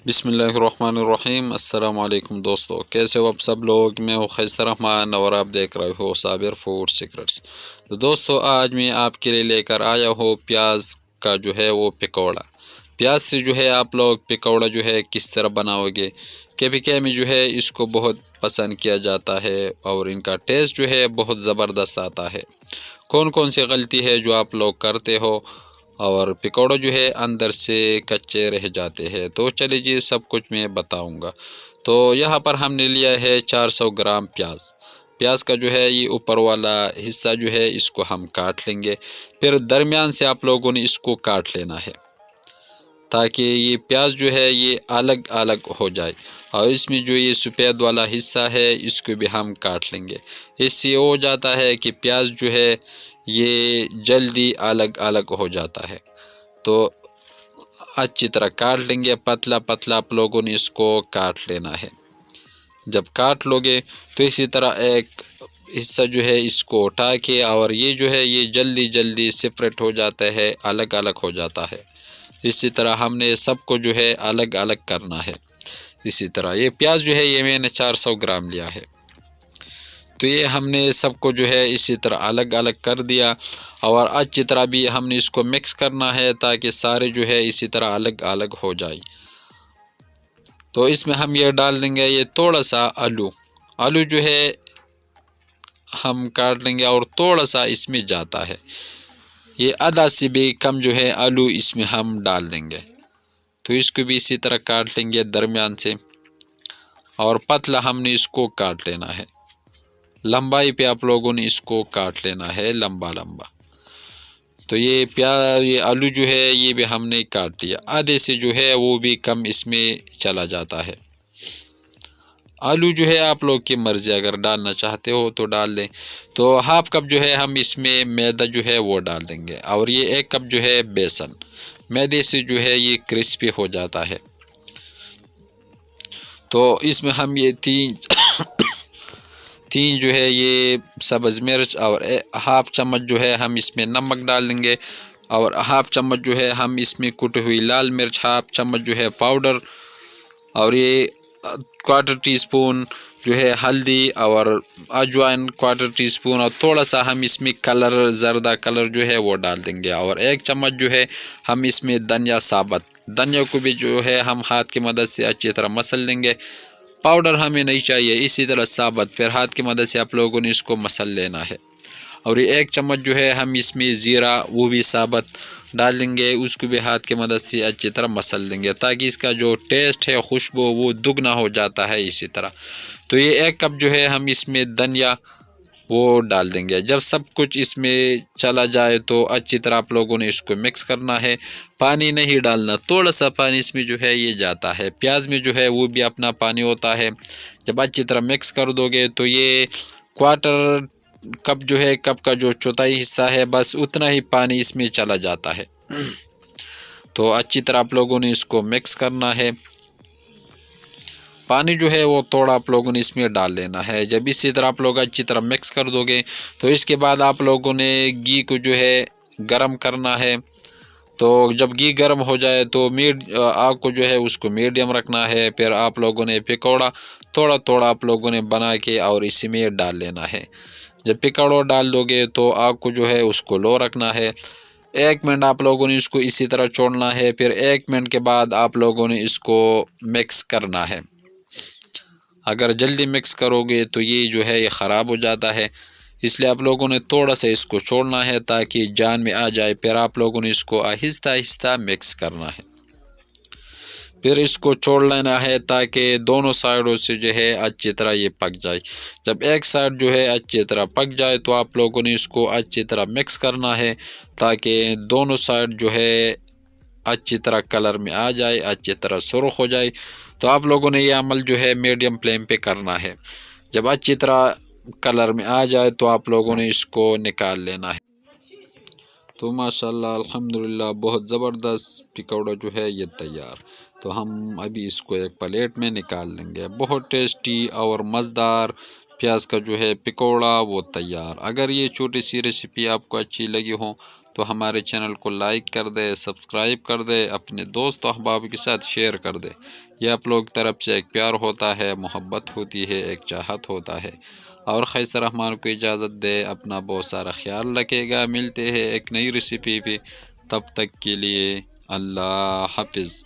बिस्मिल्लाहिर्रहमानिर्रहीम। अस्सलाम वालेकुम दोस्तों, कैसे हो आप सब लोग। मैं हूँ खैसर रहमान और आप देख रहे हो साबिर फूड सीक्रेट्स। तो दोस्तों, आज मैं आपके लिए लेकर आया हूँ प्याज का जो है वो पकौड़ा। प्याज से जो है आप लोग पकौड़ा जो है किस तरह बनाओगे। के में जो है इसको बहुत पसंद किया जाता है और इनका टेस्ट जो है बहुत ज़बरदस्त आता है। कौन कौन सी गलती है जो आप लोग करते हो और पकौड़े जो है अंदर से कच्चे रह जाते हैं। तो चलिए जी, सब कुछ मैं बताऊंगा। तो यहाँ पर हमने लिया है 400 ग्राम प्याज। प्याज का जो है ये ऊपर वाला हिस्सा जो है इसको हम काट लेंगे। फिर दरमियान से आप लोगों ने इसको काट लेना है ताकि ये प्याज जो है ये अलग अलग हो जाए। और इसमें जो ये सफ़ेद वाला हिस्सा है इसको भी हम काट लेंगे। इससे हो जाता है कि प्याज जो है ये जल्दी अलग अलग हो जाता है। तो अच्छी तरह काट लेंगे, पतला पतला आप लोगों ने इसको काट लेना है। जब काट लोगे तो इसी तरह एक हिस्सा जो है इसको उठा के, और ये जो है ये जल्दी जल्दी सेपरेट हो जाता है, अलग अलग हो जाता है। इसी तरह हमने सबको जो है अलग अलग करना है। इसी तरह ये प्याज जो है ये मैंने 400 ग्राम लिया है। तो ये हमने सबको जो है इसी तरह अलग अलग कर दिया और अच्छी तरह भी हमने इसको मिक्स करना है ताकि सारे जो है इसी तरह अलग अलग हो जाए। तो इसमें हम ये डाल देंगे ये थोड़ा सा आलू। आलू जो है हम काट लेंगे और थोड़ा सा इसमें जाता है, ये आधा से भी कम जो है आलू इसमें हम डाल देंगे। तो इसको भी इसी तरह काट लेंगे दरमियान से, और पतला हमने इसको काट लेना है। लंबाई पे आप लोगों ने इसको काट लेना है लंबा लंबा। तो ये आलू जो है ये भी हमने काट लिया। आधे से जो है वो भी कम इसमें चला जाता है। आलू जो है आप लोग की मर्ज़ी, अगर डालना चाहते हो तो डाल दें। तो हाफ कप जो है हम इसमें मैदा जो है वो डाल देंगे, और ये 1 कप जो है बेसन। मैदे से जो है ये क्रिस्पी हो जाता है। तो इसमें हम ये तीन जो है ये सब्ज़ मिर्च और हाफ चम्मच जो है हम इसमें नमक डाल देंगे, और हाफ चम्मच जो है हम इसमें कुटी हुई लाल मिर्च, हाफ चम्मच जो है पाउडर, और ये क्वार्टर टी स्पून जो है हल्दी, और अजवाइन क्वार्टर टी स्पून, और थोड़ा सा हम इसमें कलर ज़रदा कलर जो है वो डाल देंगे। और 1 चम्मच जो है हम इसमें धनिया साबुत, धनिया को भी जो है हम हाथ की मदद से अच्छी तरह मसल देंगे। पाउडर हमें नहीं चाहिए, इसी तरह साबुत फिर हाथ की मदद से आप लोगों ने इसको मसल लेना है। और ये 1 चम्मच जो है हम इसमें ज़ीरा वो भी साबुत डाल देंगे, उसको भी हाथ की मदद से अच्छी तरह मसल देंगे ताकि इसका जो टेस्ट है खुशबू वो दुगना हो जाता है इसी तरह। तो ये 1 कप जो है हम इसमें धनिया वो डाल देंगे। जब सब कुछ इसमें चला जाए तो अच्छी तरह आप लोगों ने इसको मिक्स करना है। पानी नहीं डालना, थोड़ा सा पानी इसमें जो है ये जाता है। प्याज में जो है वो भी अपना पानी होता है। जब अच्छी तरह मिक्स कर दोगे तो ये क्वार्टर कप जो है, कप का जो चौथाई हिस्सा है, बस उतना ही पानी इसमें चला जाता है। तो अच्छी तरह आप लोगों ने इसको मिक्स करना है। पानी जो है वो थोड़ा आप लोगों ने इसमें डाल लेना है। जब इसी तरह आप लोग अच्छी तरह मिक्स कर दोगे तो इसके बाद आप लोगों ने घी को जो है गरम करना है। तो जब घी गर्म हो जाए तो आग को जो है उसको मीडियम रखना है। फिर आप लोगों ने पकौड़ा थोड़ा थोड़ा आप लोगों ने बना के और इसी में डाल लेना है। जब पकौड़ा डाल दोगे तो आग को जो है उसको लो रखना है। 1 मिनट आप लोगों ने इसको इसी तरह छोड़ना है। फिर 1 मिनट के बाद आप लोगों ने इसको मिक्स करना है। अगर जल्दी मिक्स करोगे तो ये जो है ये ख़राब हो जाता है, इसलिए आप लोगों ने थोड़ा सा इसको छोड़ना है ताकि जान में आ जाए। फिर आप लोगों ने इसको आहिस्ता आहिस्ता मिक्स करना है। फिर इसको छोड़ लेना है ताकि दोनों साइडों से जो है अच्छी तरह ये पक जाए। जब एक साइड जो है अच्छी तरह पक जाए तो आप लोगों ने इसको अच्छी तरह मिक्स करना है ताकि दोनों साइड जो है अच्छी तरह कलर में आ जाए, अच्छी तरह सुर्ख हो जाए। तो आप लोगों ने ये अमल जो है मीडियम फ्लेम पे करना है। जब अच्छी तरह कलर में आ जाए तो आप लोगों ने इसको निकाल लेना है। तो माशाल्लाह अल्हम्दुलिल्लाह बहुत ज़बरदस्त पकौड़ा जो है ये तैयार। तो हम अभी इसको एक प्लेट में निकाल लेंगे। बहुत टेस्टी और मज़ेदार प्याज का जो है पकौड़ा वो तैयार। अगर ये छोटी सी रेसिपी आपको अच्छी लगी हो तो हमारे चैनल को लाइक कर दे, सब्सक्राइब कर दे, अपने दोस्त अहबाब के साथ शेयर कर दे। यह आप लोग की तरफ से एक प्यार होता है, मोहब्बत होती है, एक चाहत होता है। और खैसर रहमान को इजाज़त दे, अपना बहुत सारा ख्याल रखेगा। मिलते हैं एक नई रेसिपी पे, तब तक के लिए अल्लाह हाफिज़।